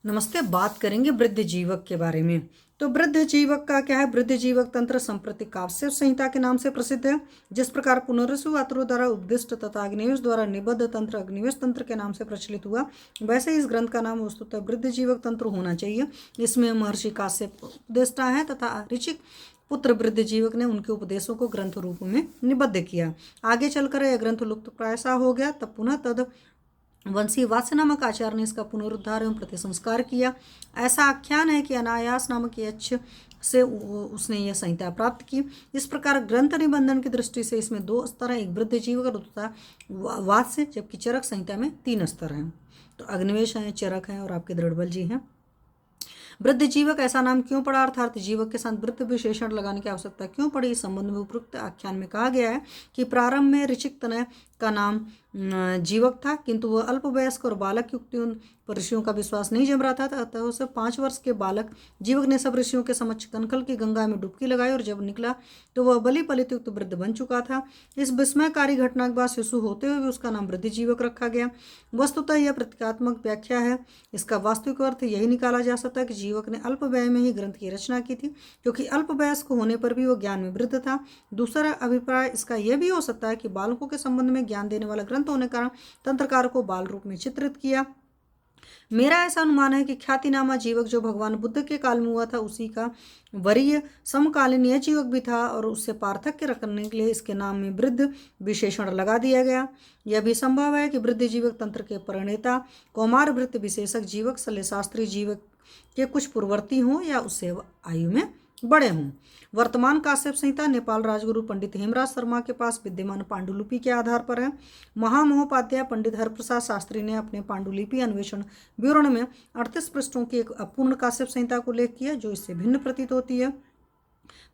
नमस्ते। बात करेंगे वृद्ध जीवक के बारे में। तो वृद्ध जीवक का क्या है? वृद्ध जीवक तंत्र संप्रति काश्यप संहिता के नाम से प्रसिद्ध है। जिस प्रकार पुनर्वसु आतुर द्वारा उपदिष्ट तथा अग्निवेश द्वारा निबद्ध तंत्र अग्निवेश तंत्र के नाम से प्रचलित हुआ, वैसे इस ग्रंथ का नाम वस्तुतः वृद्ध जीवक तंत्र होना चाहिए। इसमें महर्षि काश्यप उपदेष्टा है तथा ऋचिक पुत्र वृद्ध जीवक ने उनके उपदेशों को ग्रंथ रूप में निबद्ध किया। आगे चलकर यह ग्रंथ लुप्त प्रायः हो गया, तब पुनः तद वंशी वात्स्य नामक आचार्य ने इसका पुनरुद्धार एवं प्रतिसंस्कार किया। ऐसा आख्यान है कि अनायास नामक यक्ष से उसने यह संहिता प्राप्त की। इस प्रकार ग्रंथ निबंधन की दृष्टि से इसमें 2 स्तर हैं, एक वृद्ध जीवक तथा वात्स्य, जबकि चरक संहिता में 3 स्तर हैं। तो अग्निवेश है, चरक है और आपके दृढ़बल जी हैं। वृद्ध जीवक ऐसा नाम क्यों पड़ा, अर्थात जीवक के साथ वृद्ध विशेषण लगाने की आवश्यकता क्यों पड़ी? इस संबंध में उपरोक्त आख्यान में कहा गया है कि प्रारंभ में ऋचिक तनय का नाम जीवक था, किंतु वह अल्पवयस्क और बालक युक्तियों पर ऋषियों का विश्वास नहीं जम रहा था, अतः उसे 5 वर्ष के बालक जीवक ने सब ऋषियों के समक्ष कनखल की गंगा में डुबकी लगाई और जब निकला तो वह बलि पलित युक्त वृद्ध बन चुका था। इस विस्मयकारी घटना के बाद शिशु होते हुए भी उसका नाम वृद्ध जीवक रखा गया। वस्तुतः यह प्रतीकात्मक व्याख्या है। इसका वास्तविक अर्थ यही निकाला जा सकता है कि जीवक ने अल्प व्यय में ही ग्रंथ की रचना की थी, क्योंकि अल्पवयस्क होने पर भी वह ज्ञान में वृद्ध था। दूसरा अभिप्राय इसका यह भी हो सकता है कि बालकों के संबंध में ज्ञान देने वाला ग्रंथ होने कारण तंत्रकार को बाल रूप में चित्रित किया। मेरा ऐसा अनुमान है कि ख्यातिनामा जीवक जो भगवान बुद्ध के काल में हुआ था, उसी का वरीय समकालीन यह जीवक भी था और उससे पार्थक्य रखने के लिए इसके नाम में वृद्ध विशेषण लगा दिया गया। यह भी संभव है कि वृद्ध जीवक तंत्र के प्रणेता कौमार वृत्त विशेषक जीवक शल्यशास्त्री जीवक के कुछ पूर्ववर्ती हों या उससे आयु में बड़े हों। वर्तमान काश्यप संहिता नेपाल राजगुरु पंडित हेमराज शर्मा के पास विद्यमान पांडुलिपि के आधार पर है। महामहोपाध्याय पंडित हरप्रसाद शास्त्री ने अपने पांडुलिपि अन्वेषण विवरण में 38 पृष्ठों की एक अपूर्ण काश्यप संहिता को उल्लेख किया, जो इससे भिन्न प्रतीत होती है।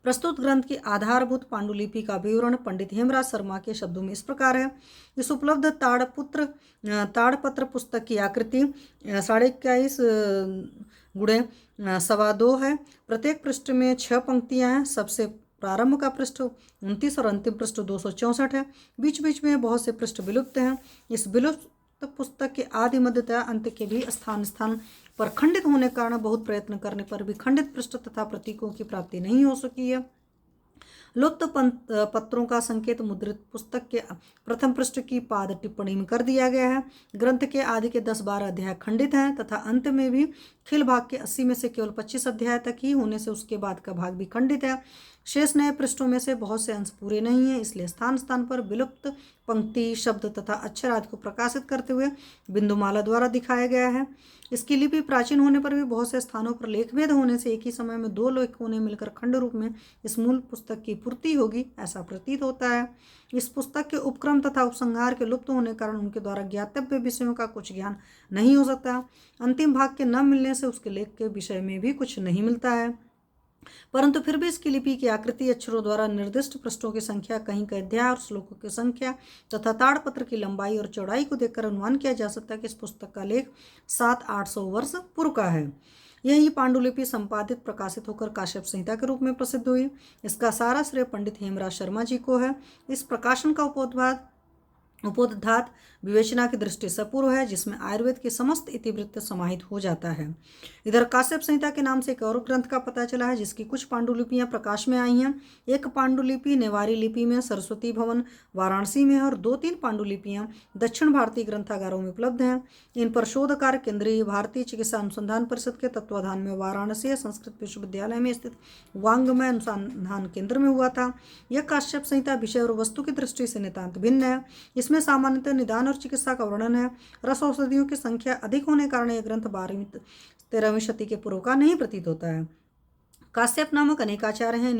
प्रस्तुत ग्रंथ की आधारभूत पांडुलिपि का विवरण पंडित हेमराज शर्मा के शब्दों में इस प्रकार है। इस उपलब्ध ताड़पत्र पुस्तक की आकृति 21.5 गुणे 2.25 है। प्रत्येक पृष्ठ में 6 पंक्तियां हैं। सबसे प्रारंभ का पृष्ठ 29 और अंतिम पृष्ठ 264 है। बीच बीच में बहुत से पृष्ठ विलुप्त हैं। इस विलुप्त पुस्तक के आदि मध्यतः अंत के भी स्थान स्थान पर खंडित होने के कारण बहुत प्रयत्न करने पर भी खंडित पृष्ठ तथा प्रतीकों की प्राप्ति नहीं हो सकी है। लुप्त पत्रों का संकेत मुद्रित पुस्तक के प्रथम पृष्ठ की पाद टिप्पणी में कर दिया गया है। ग्रंथ के आदि के 10-12 अध्याय खंडित हैं तथा अंत में भी खिल भाग के 80 में से केवल 25 अध्याय तक ही होने से उसके बाद का भाग भी खंडित है। शेष नए पृष्ठों में से बहुत से अंश पूरे नहीं हैं, इसलिए स्थान स्थान पर विलुप्त पंक्ति शब्द तथा अक्षर आदि को प्रकाशित करते हुए बिंदुमाला द्वारा दिखाया गया है। इसकी लिपि प्राचीन होने पर भी बहुत से स्थानों पर लेखभेद होने से एक ही समय में 2 लेखों ने मिलकर खंड रूप में इस मूल पुस्तक की पूर्ति होगी, ऐसा प्रतीत होता है। इस पुस्तक के उपक्रम तथा उपसंहार के लुप्त होने के कारण उनके द्वारा ज्ञातव्य विषयों का कुछ ज्ञान नहीं हो सकता। अंतिम भाग के न मिलने से उसके लेख के विषय में भी कुछ नहीं मिलता है, परंतु फिर भी इसकी लिपि की आकृति, अक्षरों द्वारा निर्दिष्ट पृष्ठों की संख्या, कहीं के अध्याय और श्लोकों की संख्या तथा ताड़पत्र की लंबाई और चौड़ाई को देखकर अनुमान किया जा सकता है कि इस पुस्तक का लेख 700-800 वर्ष पूर्व का है। यही पांडुलिपि संपादित प्रकाशित होकर काश्यप संहिता के रूप में प्रसिद्ध हुई। इसका सारा श्रेय पंडित हेमराज शर्मा जी को है। इस प्रकाशन का उपोद्घात विवेचना की दृष्टि से पूर्व है, जिसमें आयुर्वेद के समस्त इतिवृत्त समाहित हो जाता है। इधर काश्यप संहिता के नाम से एक और ग्रंथ का पता चला है, जिसकी कुछ पांडुलिपियां प्रकाश में आई हैं। एक पांडुलिपि नेवारी लिपि में सरस्वती भवन वाराणसी में है और 2-3 पांडुलिपियां दक्षिण भारतीय ग्रंथागारों में उपलब्ध हैं। इन पर शोध कार्य केंद्रीय भारतीय चिकित्सा अनुसंधान परिषद के तत्वाधान में वाराणसी संस्कृत विश्वविद्यालय में स्थित वांग्मय अनुसंधान केंद्र में हुआ था। यह काश्यप संहिता विषय और वस्तु की दृष्टि से नितांत भिन्न है। इसमें सामान्यतः निदान और चिकित्सा का वर्णन है। रस औषधियों की संख्या अधिक होने के कारण यह ग्रंथ 12वीं-13वीं शती के पूर्व का नहीं प्रतीत होता है। काश्यप नामक अनेक आचार्य हैं।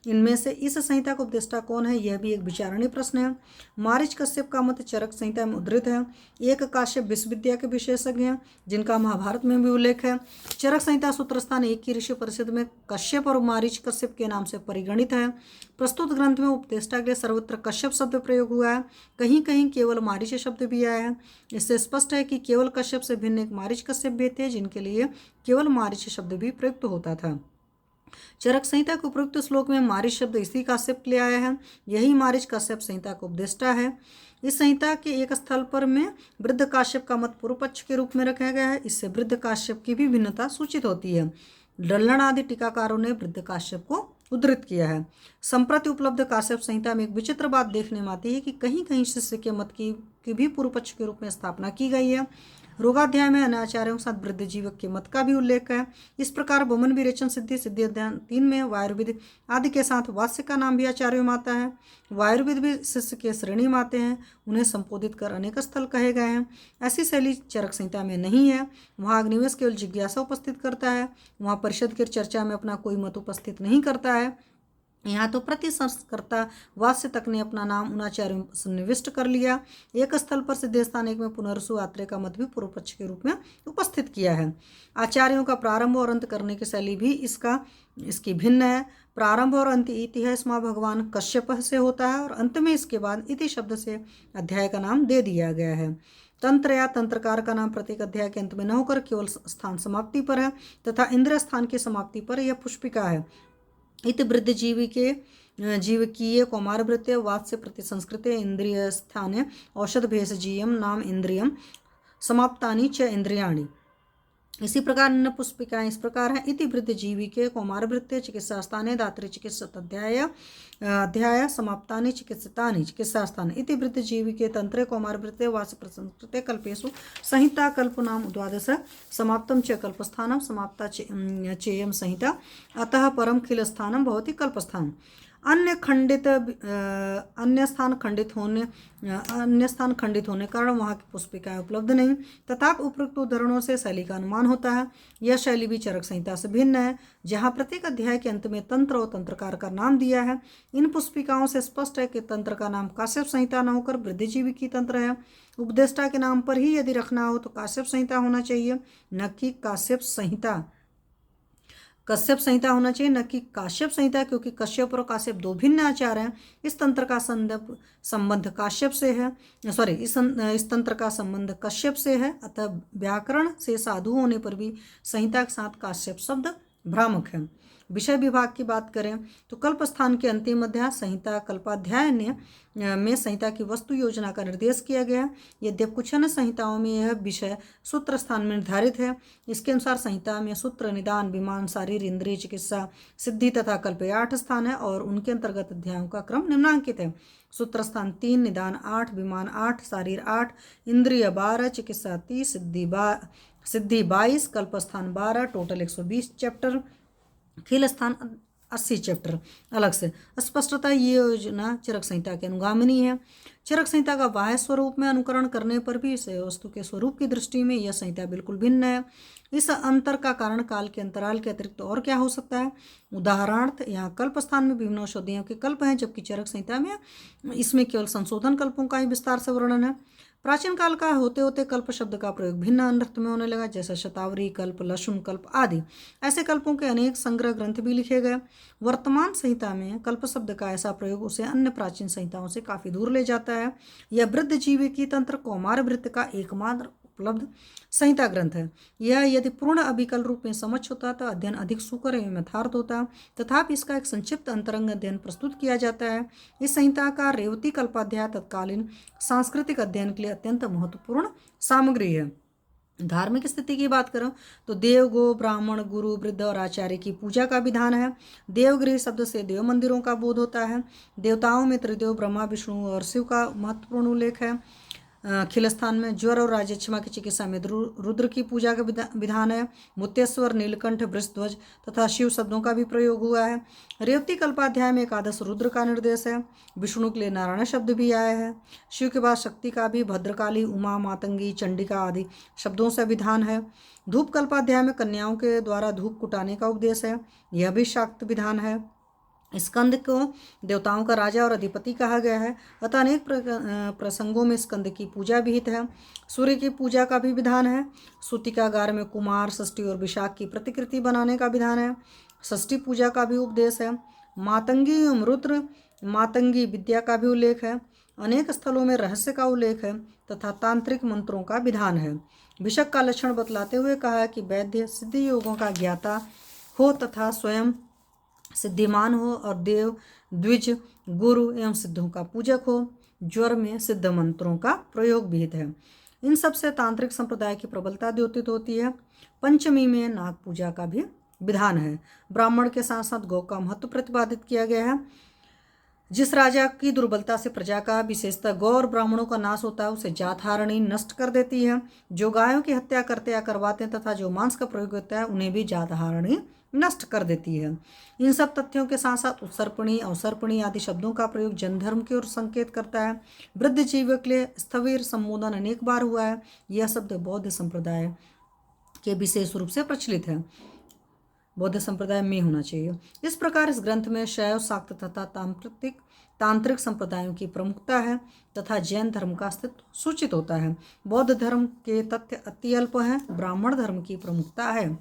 इनमें से इस संहिता का उपदेष्टा कौन है, यह भी एक विचारणीय प्रश्न है। मारीच कश्यप का मत चरक संहिता में उद्धृत है। एक काश्यप विश्वविद्या के विशेषज्ञ हैं, जिनका महाभारत में भी उल्लेख है। चरक संहिता सूत्रस्थान 1 की ऋषि परिषद में कश्यप और मारीच कश्यप के नाम से परिगणित है। प्रस्तुत ग्रंथ में उपदेष्टा के लिए सर्वत्र कश्यप शब्द प्रयोग हुआ है, कहीं कहीं केवल मारीच शब्द भी आया है। इससे स्पष्ट है कि केवल कश्यप से भिन्न एक मारीच कश्यप भी थे, जिनके लिए केवल मारीच शब्द भी प्रयुक्त होता था। चरक संहिता के उपयुक्त श्लोक में मारीच शब्द इसी काश्यप के लिए आया है। यही मारीच काश्यप संहिता का उपदेष्टा है। इस संहिता के एक स्थल पर में वृद्ध काश्यप का मत पूर्व पक्ष के रूप में रखा गया है। इससे वृद्ध काश्यप की भी भिन्नता सूचित होती है। डल्लन आदि टीकाकारों ने वृद्ध काश्यप को उद्धृत किया है। संप्रति उपलब्ध काश्यप संहिता में एक विचित्र बात देखने में आती है कि कहीं कहीं शिष्य के मत की भी पूर्व पक्ष के रूप में स्थापना की गई है। रोगाध्याय में अन्य आचार्यों के साथ वृद्ध जीवक के मत का भी उल्लेख है। इस प्रकार बहुमन विरेचन सिद्धि सिद्धि अध्याय 3 में वायुर्वेद आदि के साथ वास्य का नाम भी आचार्यों में आता है। वायुर्वेद भी शिष्य के श्रेणी में आते हैं, उन्हें संबोधित कर अनेक स्थल कहे गए हैं। ऐसी शैली चरक संहिता में नहीं है। वहाँ अग्निवेश केवल जिज्ञासा उपस्थित करता है, वहाँ परिषद की चर्चा में अपना कोई मत उपस्थित नहीं करता है। यहाँ तो प्रति संस्कर्ता वास्य तक ने अपना नाम उन आचार्यों से निविष्ट कर लिया। एक स्थल पर सिद्धि स्थान एक में पुनर्सु आत्रेय का मत भी पूर्व पक्ष के रूप में उपस्थित किया है। आचार्यों का प्रारंभ और अंत करने की शैली भी इसकी भिन्न है। प्रारंभ और अंत इति है इसमें भगवान कश्यप से होता है और अंत में इसके बाद इति शब्द से अध्याय का नाम दे दिया गया है। तंत्र या तंत्रकार का नाम प्रत्येक अध्याय के अंत में न होकर केवल स्थान समाप्ति पर है तथा इंद्रिय स्थान की समाप्ति पर यह पुष्पिका है। इति वृद्ध जीवकीय कौमार वृत्ते वात्स्य प्रति संस्कृते इंद्रिय स्थाने औषध भेषजीयम नाम इंद्रियम समाप्तानि च इंद्रियाणि। इसी प्रकार अन्य पुष्पिकाएं इस प्रकार है। इति वृद्ध जीविके कौमार वृत्ते चिकित्सा स्थाने दात्री चिकित्सत अध्याय समाप्तानि चिकित्सितानि चिकित्सा स्थान। इति वृद्ध जीविके तंत्रे कौमार वृत्ते वास्य प्रसंस्कृते कल्पेषु संहिता कल्प नाम द्वादश समाप्तम च कल्पस्थानम समाप्ता चेयम संहिता अतः परम खिल स्थानम भवति कल्पस्थानम। अन्य स्थान खंडित होने कारण वहाँ की पुष्पिकाएं उपलब्ध नहीं तथा उपरोक्त उदाहरणों से शैली का अनुमान होता है। यह शैली भी चरक संहिता से भिन्न है, जहाँ प्रत्येक अध्याय के अंत में तंत्र और तंत्रकार का नाम दिया है। इन पुष्पिकाओं से स्पष्ट है कि तंत्र का नाम काश्यप संहिता न होकर वृद्धिजीवी की तंत्र है। उपदेष्टा के नाम पर ही यदि रखना हो तो काश्यप संहिता होना चाहिए, न कि कश्यप संहिता होना चाहिए, न कि काश्यप संहिता, क्योंकि कश्यप और काश्यप दो भिन्न आचार हैं। इस तंत्र का संबंध काश्यप से है, इस तंत्र का संबंध कश्यप से है। अतः व्याकरण से साधु होने पर भी संहिता के साथ काश्यप शब्द भ्रामक है। विषय विभाग की बात करें तो कल्प स्थान के अंतिम अध्याय संहिता कल्पाध्याय में संहिता की वस्तु योजना का निर्देश किया गया। यद्यपि कुछ अन्य संहिताओं में यह विषय सूत्र स्थान में निर्धारित है। इसके अनुसार संहिता में सूत्र, निदान, विमान, शारीर, इंद्रिय, चिकित्सा, सिद्धि तथा कल्प 8 स्थान है और उनके अंतर्गत अध्यायों का क्रम निम्नांकित है। सूत्र स्थान 3, निदान 8, विमान 8, शारीर 8, इंद्रिय 12, चिकित्सा 30, सिद्धि 22, कल्प स्थान 12, टोटल 120 चैप्टर, खिल स्थान 80 चैप्टर। अलग से स्पष्टता ये योजना चरक संहिता के अनुगामिनी है। चरक संहिता का बाह्य स्वरूप में अनुकरण करने पर भी इस वस्तु के स्वरूप की दृष्टि में यह संहिता बिल्कुल भिन्न है। इस अंतर का कारण काल के अंतराल के अतिरिक्त और क्या हो सकता है? उदाहरणार्थ यहाँ कल्प स्थान में विभिन्न औषधियों के कल्प हैं, जबकि चरक संहिता में इसमें केवल संशोधन कल्पों का ही विस्तार से वर्णन है। प्राचीन काल का होते होते कल्प शब्द का प्रयोग भिन्न अर्थ में होने लगा, जैसे शतावरी कल्प, लशुन कल्प आदि। ऐसे कल्पों के अनेक संग्रह ग्रंथ भी लिखे गए। वर्तमान संहिता में कल्प शब्द का ऐसा प्रयोग उसे अन्य प्राचीन संहिताओं से काफी दूर ले जाता है। यह वृद्ध जीविकी तंत्र कौमार वृत्त का एकमात्र उपलब्ध संहिता ग्रंथ है। यह यदि पूर्ण अभिकल रूप में समझ होता तो अध्ययन अधिक सुकर एवं यथार्थ होता, तथापि इसका एक संक्षिप्त अंतरंग अध्ययन प्रस्तुत किया जाता है। इस संहिता का रेवती कल्पाध्याय तत्कालीन सांस्कृतिक अध्ययन के लिए अत्यंत महत्वपूर्ण सामग्री है। धार्मिक स्थिति की बात करो तो देव, गो, ब्राह्मण, गुरु, वृद्ध और आचार्य की पूजा का विधान है। देवगृह शब्द से देव मंदिरों का बोध होता है। देवताओं में त्रिदेव, ब्रह्मा, विष्णु और शिव का महत्वपूर्ण उल्लेख है। खिलस्थान में ज्वर और राजक्षमा की चिकित्सा में रुद्र की पूजा का विधान है। मुत्तेश्वर, नीलकंठ, वृषध्वज तथा शिव शब्दों का भी प्रयोग हुआ है। रेवती कल्पाध्याय में एकादश रुद्र का निर्देश है। विष्णु के लिए नारायण शब्द भी आया है। शिव के बाद शक्ति का भी भद्रकाली, उमा, मातंगी, चंडिका आदि शब्दों से विधान है। धूप कल्पाध्याय में कन्याओं के द्वारा धूप कुटाने का उपदेश है। यह भी शाक्त विधान है। स्कंद को देवताओं का राजा और अधिपति कहा गया है, अतः अनेक प्रसंगों में स्कंद की पूजा विहित है। सूर्य की पूजा का भी विधान है। सूतिकागार में कुमार, षष्ठी और विशाख की प्रतिकृति बनाने का विधान है। षष्ठी पूजा का भी उपदेश है। मातंगी एवं रुद्र मातंगी विद्या का भी उल्लेख है। अनेक स्थलों में रहस्य का उल्लेख है तथा तांत्रिक मंत्रों का विधान है। विषक का लक्षण बतलाते हुए कहा है कि वैद्य सिद्धि योगों का ज्ञाता हो तथा स्वयं सिद्धिमान हो और देव, द्विज, गुरु एवं सिद्धों का पूजक हो। ज्वर में सिद्ध मंत्रों का प्रयोग विहित है। इन सब से तांत्रिक संप्रदाय की प्रबलता द्योतित होती है। पंचमी में नाग पूजा का भी विधान है। ब्राह्मण के साथ साथ गौ का महत्व प्रतिपादित किया गया है। जिस राजा की दुर्बलता से प्रजा का विशेषतः गौ और ब्राह्मणों का नाश होता है उसे जातहारणी नष्ट कर देती है। जो गायों की हत्या करते या करवाते हैं तथा जो मांस का प्रयोग होता है उन्हें भी जातहारणी नष्ट कर देती है। इन सब तथ्यों के साथ साथ उत्सर्पणी अवसर्पणी आदि शब्दों का प्रयोग जन धर्म की ओर संकेत करता है। वृद्ध जीवक के लिए स्थविर संबोधन अनेक बार हुआ है। यह शब्द बौद्ध संप्रदाय के विशेष रूप से प्रचलित है, बौद्ध संप्रदाय में होना चाहिए। इस प्रकार इस ग्रंथ में शैव शाक्त तथा तांत्रिक संप्रदायों की प्रमुखता है तथा जैन धर्म का अस्तित्व सूचित होता है। बौद्ध धर्म के तथ्य अति अल्प हैं। ब्राह्मण धर्म की प्रमुखता है।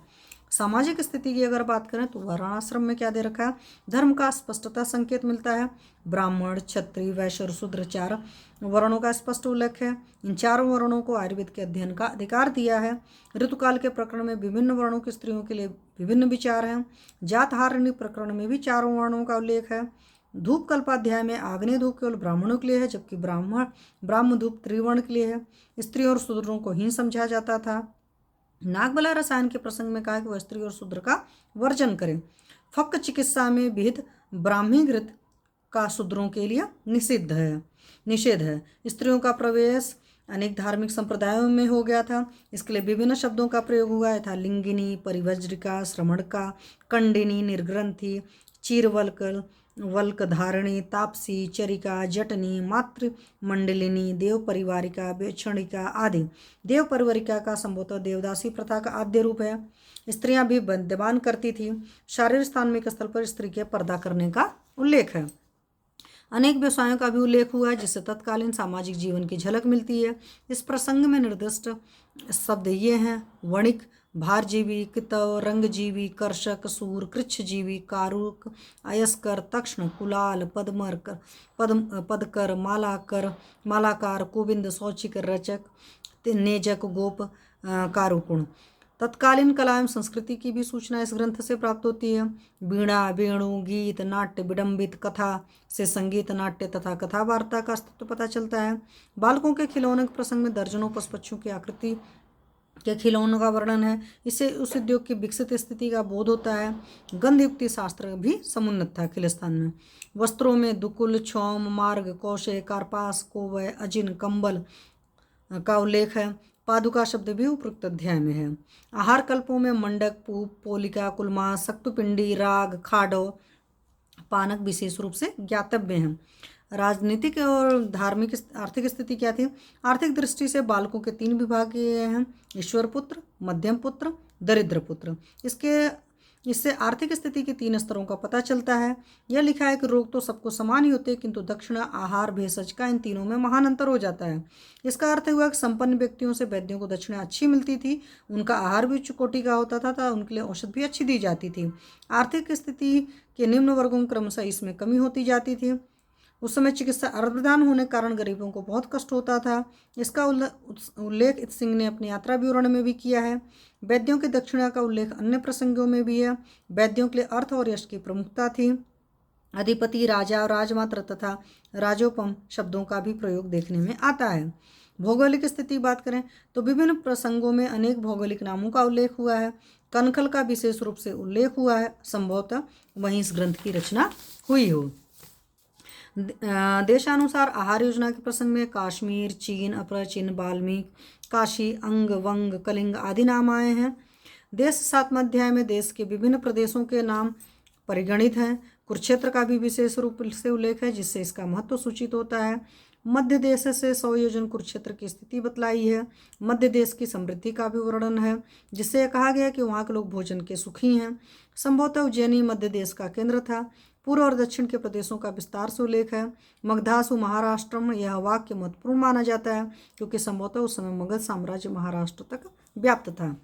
सामाजिक स्थिति की अगर बात करें तो वर्णाश्रम में क्या दे रखा है, धर्म का स्पष्टता संकेत मिलता है। ब्राह्मण क्षत्रिय वैश्य और शूद्र 4 वर्णों का स्पष्ट उल्लेख है। इन 4 वर्णों को आयुर्वेद के अध्ययन का अधिकार दिया है। ऋतुकाल के प्रकरण में विभिन्न वर्णों की स्त्रियों के लिए विभिन्न विचार हैं। जातहारणी प्रकरण में भी 4 वर्णों का उल्लेख है। धूप कल्पाध्याय में आग्नेय धूप केवल ब्राह्मणों के लिए है, जबकि ब्राह्म धूप त्रिवर्ण के लिए है। स्त्रियों और शूद्रों को हीन समझा जाता था। नागबला रसायन के प्रसंग में कहा कि वह स्त्री और शूद्र का वर्जन करें। फक चिकित्सा में विहित ब्राह्मी घृत का शूद्रों के लिए निषेध है। स्त्रियों का प्रवेश अनेक धार्मिक संप्रदायों में हो गया था। इसके लिए विभिन्न शब्दों का प्रयोग हुआ था। लिंगिनी, परिवज्रिका, श्रमणका, कंडिनी, निर्ग्रंथी, चीरवल्क, वल्क धारणी, तापसी, चरिका, जटनी, मातृ मंडलिनी, देव परिवारिका, बेक्षणिका आदि। देव परिवारिका का संभवतः देवदासी प्रथा का आद्य रूप है। स्त्रियां भी बंदबान करती थी। शारीरिक स्थान में एक स्थल पर स्त्री के पर्दा करने का उल्लेख है। अनेक व्यवसायों का भी उल्लेख हुआ है जिससे तत्कालीन सामाजिक जीवन की झलक मिलती है। इस प्रसंग में निर्दिष्ट शब्द ये हैं: वणिक, भारजीवी, कितव, रंगजीवी, कर्षक, सूर, कृच्छजीवी, कारुक, अयस्कर, तक्ष्ण, कुलाल, पदकर, मालाकार, कोविंद, शौचिक, रचक, नेजक, गोप, कारुकुण। तत्कालीन कला एवं संस्कृति की भी सूचना इस ग्रंथ से प्राप्त होती है। वीणा, वेणु, गीत, नाट्य, विडंबित, कथा से संगीत, नाट्य तथा कथा वार्ता का अस्तित्व पता चलता है। बालकों के खिलौनों के प्रसंग में दर्जनों पशु पक्षियों की आकृति के खिलौनों का वर्णन है। इससे उस उद्योग की विकसित स्थिति का बोध होता है। गंधयुक्ति शास्त्र भी समुन्नत था खिलस्तान में। वस्त्रों में दुकुल, छौम, मार्ग, कौशे, कार्पास, कोवय, अजिन, कंबल का उल्लेख है। पादुका शब्द भी उपरोक्त अध्याय में है। आहार कल्पों में मंडक, पूप, पोलिका, कुलमा, सक्तुपिंडी, राग, खाडो, पानक विशेष रूप से ज्ञातव्य हैं। राजनीतिक और धार्मिक आर्थिक स्थिति क्या थी? आर्थिक दृष्टि से बालकों के 3 विभाग किए हैं: ईश्वर पुत्र, मध्यम पुत्र, दरिद्र पुत्र। इससे आर्थिक स्थिति के 3 स्तरों का पता चलता है। यह लिखा है कि रोग तो सबको समान ही होते हैं, किंतु दक्षिणा, आहार, भेषज का इन तीनों में महान अंतर हो जाता है। इसका अर्थ हुआ कि संपन्न व्यक्तियों से वैद्यों को दक्षिणा अच्छी मिलती थी, उनका आहार भी उच्च कोटि का होता था, उनके लिए औषध भी अच्छी दी जाती थी। आर्थिक स्थिति के निम्न वर्गों क्रमशः इसमें कमी होती जाती थी। उस समय चिकित्सा अप्रदान होने के कारण गरीबों को बहुत कष्ट होता था। इसका उल्लेख इत सिंह ने अपनी यात्रा विवरण में भी किया है। वैद्यों की दक्षिणा का उल्लेख अन्य प्रसंगों में भी है। वैद्यों के लिए अर्थ और यश की प्रमुखता थी। अधिपति, राजा, राजमात्र तथा राजोपम शब्दों का भी प्रयोग देखने में आता है। भौगोलिक स्थिति बात करें तो विभिन्न प्रसंगों में अनेक भौगोलिक नामों का उल्लेख हुआ है। कनखल का विशेष रूप से उल्लेख हुआ है। संभवतः वहीं इस ग्रंथ की रचना हुई हो। देशानुसार आहार योजना के प्रसंग में काश्मीर, चीन, अपराचीन, वाल्मीकि, काशी, अंग, वंग, कलिंग आदि नाम आए हैं। देश 7वें अध्याय में देश के विभिन्न प्रदेशों के नाम परिगणित हैं। कुरुक्षेत्र का भी विशेष रूप से उल्लेख है जिससे इसका महत्व सूचित होता है। मध्य देश से 100 योजन कुरुक्षेत्र की स्थिति बतलाई है। मध्य देश की समृद्धि का भी वर्णन है जिससे कहा गया कि वहाँ के लोग भोजन के सुखी हैं। संभवतः उज्जैनी मध्य देश का केंद्र था। पूर्व और दक्षिण के प्रदेशों का विस्तार से उल्लेख है। मगधासु महाराष्ट्रम, यह वाक्य महत्वपूर्ण माना जाता है क्योंकि संभवतः उस समय मगध साम्राज्य महाराष्ट्र तक व्याप्त था।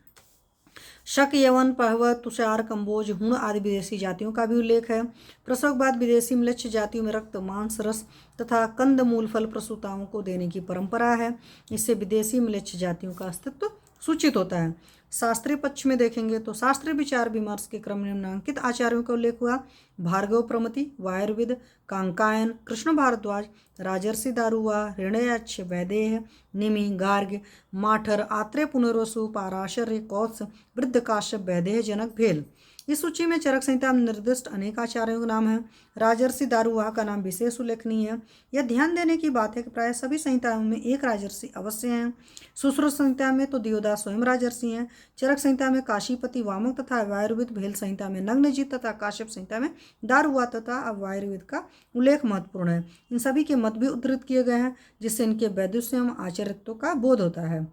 शक, यवन, पहव, तुषार, कंबोज, हुण आदि विदेशी जातियों का भी उल्लेख है। प्रसव के बाद विदेशी म्लेच्छ जातियों में रक्त, मांस, रस तथा कंद मूल फल प्रसूताओं को देने की परंपरा है। इससे विदेशी म्लेच्छ जातियों का अस्तित्व सूचित होता है। शास्त्रीय पक्ष में देखेंगे तो शास्त्रीय विचार विमर्श के क्रम में निम्नांकित आचार्यों का उल्लेख हुआ: भार्गव प्रमति, वायुर्विद, कांकायन, कृष्ण भारद्वाज, राजर्षि दारुवा, हृणयाक्ष, वैदेह, निमि, गार्ग्य, माठर, आत्रेय, पुनर्वसु, पाराशर्य, कौत्स, वृद्ध काश्यप, वैदेह, जनक, भेल। इस सूची में चरक संहिता में निर्दिष्ट अनेक आचार्यों का नाम है। राजर्षि दारुवाह का नाम विशेष उल्लेखनीय है। यह ध्यान देने की बात है कि प्राय सभी संहिताओं में एक राजर्षि अवश्य हैं। सुश्रुत संहिता में तो दियोदास स्वयं राजर्षि हैं। चरक संहिता में काशीपति, वामक तथा वायुर्विद, भेल संहिता में नग्नजीत तथा काश्यप संहिता में दारुवा तथा वायुर्विद का उल्लेख महत्वपूर्ण है। इन सभी के मत भी उद्धृत किए गए हैं, जिससे इनके वैदुष्य एवं आचार्यत्व का बोध होता है।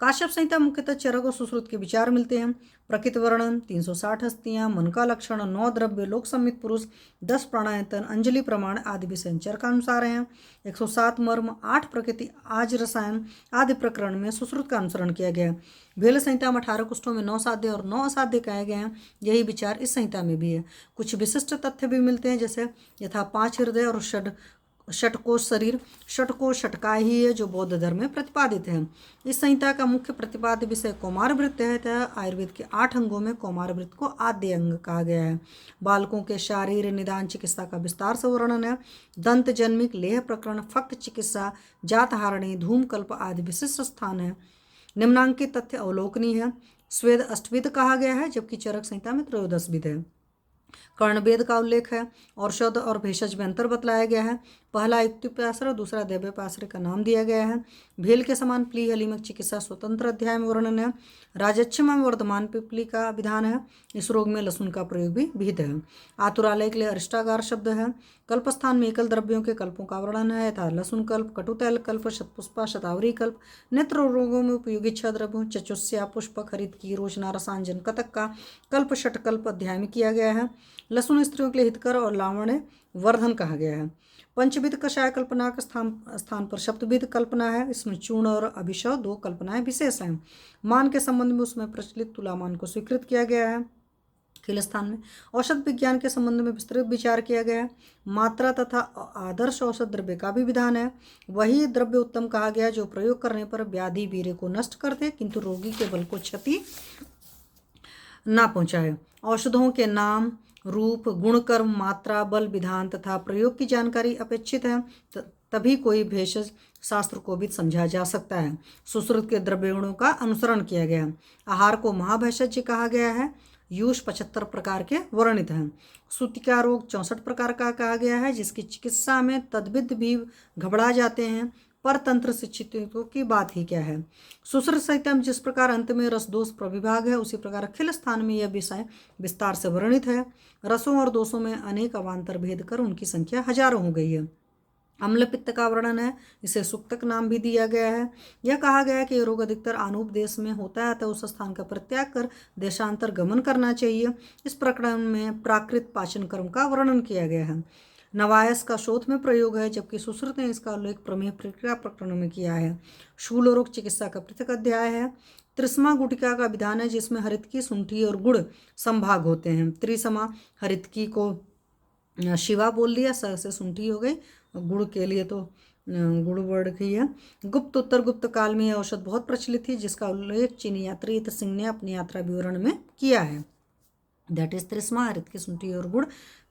काश्यप संहिता मुख्यतः चरक और सुश्रुत के विचार मिलते हैं। प्रकृति वर्णन, 360 हस्तियां, मन का लक्षण, 9 द्रव्य, लोक सम्मित पुरुष, 10 प्राणायतन, अंजलि प्रमाण आदि विषय चरक का अनुसार हैं। 107 मर्म, 8 प्रकृति, आज रसायन आदि प्रकरण में सुश्रुत का अनुसरण किया गया है। भेल संहिता में 18 कुष्ठों में 9 साध्य और 9 असाध्य कहे गए हैं। यही विचार इस संहिता में भी है। कुछ विशिष्ट तथ्य भी मिलते हैं, जैसे यथा 5 हृदय और षटकोश शरीर। षटकोश षटका ही है जो बौद्ध धर्म में प्रतिपादित है। इस संहिता का मुख्य प्रतिपाद्य विषय कौमार वृत्त है। आयुर्वेद के 8 अंगों में कौमार वृत्त को आद्य अंग कहा गया है। बालकों के शारीर निदान चिकित्सा का विस्तार से वर्णन है। दंत जन्मिक, लेह प्रकरण, फक्त चिकित्सा, जातहारणी, धूमकल्प आदि विशिष्ट स्थान है। निम्नांकित तथ्य अवलोकनीय है। स्वेद अष्टविध कहा गया है, जबकि चरक संहिता में त्रयोदश विध है। कर्णवेद का उल्लेख है। औषध और भेषज में अंतर बतलाया गया है। पहला युक्तिप्याश्रय और दूसरा दैव्यपाश्रय का नाम दिया गया है। भेल के समान प्ली हलीमक चिकित्सा स्वतंत्र अध्याय में वर्णन है। राजच्छमा में वर्धमान पिपली का विधान है। इस रोग में लहसुन का प्रयोग भी विहित है। आतुरालय के लिए अरिष्टागार शब्द है। कल्पस्थान में एकल द्रव्यों के कल्पों का वर्णन है, यथा लहसुन कल्प, कटुतैल कल्प, शतपुष्पा, शतावरी कल्प। नेत्र रोगों में उपयोगी 6 द्रव्यों चचुस्या, पुष्पक, हरितकी, रोशना, रसांजन, कतक का कल्प षटकल्प अध्याय में किया गया है। लहसुन स्त्रियों के लिए हितकर और लावण्य वर्धन कहा गया है। पंचविध कषाय कल्पना के स्थान पर सप्तविध कल्पना है। इसमें चूर्ण और अभिशव 2 कल्पनाएं विशेष हैं। मान के संबंध में उसमें प्रचलित तुलामान को स्वीकृत किया गया है। खिलस्थान में औषध विज्ञान के संबंध में विस्तृत विचार किया गया है। मात्रा तथा आदर्श औषध द्रव्य का भी विधान है। वही द्रव्य उत्तम कहा गया जो प्रयोग करने पर व्याधि वीर्य को नष्ट करते, किंतु रोगी के बल को क्षति ना पहुंचाए। औषधों के नाम, रूप, गुणकर्म, मात्रा, बल, विधान तथा प्रयोग की जानकारी अपेक्षित है, तभी कोई भेषज शास्त्र को भी समझा जा सकता है। सुश्रुत के द्रव्य गुणों का अनुसरण किया गया। आहार को महाभेषज कहा गया है। यूष 75 प्रकार के वर्णित हैं। सूतिका रोग 64 प्रकार का कहा गया है, जिसकी चिकित्सा में तद्विद भी घबरा जाते हैं। पर तंत्र शिक्षितों की बात ही क्या है। सुश्रुत संहिता में जिस प्रकार अंत में रस दोष प्रविभाग है, उसी प्रकार अखिल स्थान में यह विषय विस्तार से वर्णित है। रसों और दोषों में अनेक अवान्तर भेद कर उनकी संख्या हजारों हो गई है। अम्ल पित्त का वर्णन है। इसे सुक्तक नाम भी दिया गया है। यह कहा गया है कि यह रोग अधिकतर आनूप देश में होता है, तो उस स्थान का परित्याग कर देशांतर गमन करना चाहिए। इस प्रकरण में प्राकृत पाचन कर्म का वर्णन किया गया है। नवायस का शोथ में प्रयोग है, जबकि सुश्रुत ने इसका उल्लेख प्रमेह प्रक्रिया प्रकरणों में किया है। शूल रोग चिकित्सा का पृथक अध्याय है। त्रिसमा गुटिका का विधान है, जिसमें हरितकी, शुंठी और गुड़ संभाग होते हैं। त्रिसमा हरितकी को शिवा बोल दिया, स से शुंठी हो गई, गुड़ के लिए तो गुड़ बढ़ गई है। गुप्त उत्तर गुप्त काल में यह औषध बहुत प्रचलित थी, जिसका उल्लेख चीनी यात्री इत सिंह ने अपनी यात्रा विवरण में किया है। दैट इज त्रिस्मा, हरितकी, शुंठी और गुड़।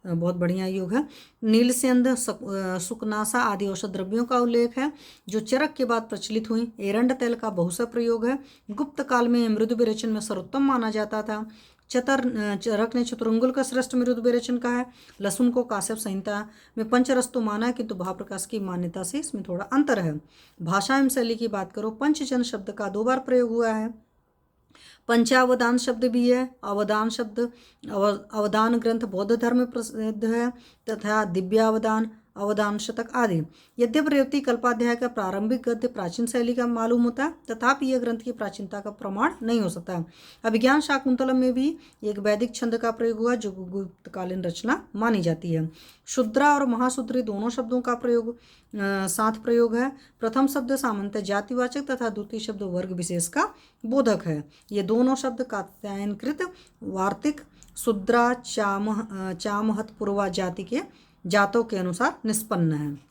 बहुत बढ़िया योग है। नीलसेंध, सुकनासा आदि औषध द्रव्यों का उल्लेख है, जो चरक के बाद प्रचलित हुई। एरंड तेल का बहुसा प्रयोग है। गुप्त काल में मृदु विरेचन में सर्वोत्तम माना जाता था। चरक ने चतुरंगुल का श्रेष्ठ मृदु विरेचन कहा है। लहसुन को काश्यप संहिता में पंचरस तो माना है, किंतु भावप्रकाश की मान्यता से इसमें थोड़ा अंतर है। भाषा एवं शैली की बात करो, पंचजन शब्द का 2 बार प्रयोग हुआ है। पंचावदान शब्द भी है। अवदान शब्द, अवदान ग्रंथ बौद्ध धर्म में प्रसिद्ध है, तथा दिव्यावदान, अवदान शतक आदि। यद्यपि रेवती कल्पाध्याय का प्रारंभिक गद्य प्राचीन शैली का मालूम होता है, तथापि यह ग्रंथ की प्राचीनता का प्रमाण नहीं हो सकता। अभिज्ञान शाकुंतलम में भी एक वैदिक छंद का प्रयोग हुआ, जो गुप्तकालीन रचना मानी जाती है। शूद्रा और महाशूद्री दोनों शब्दों का प्रयोग साथ प्रयोग है। प्रथम शब्द सामान्यतः जातिवाचक तथा द्वितीय शब्द वर्ग विशेष का बोधक है। ये दोनों शब्द कात्यायनकृत वार्तिक शूद्रा चामहत पूर्वा जाति के जातों के अनुसार निष्पन्न है।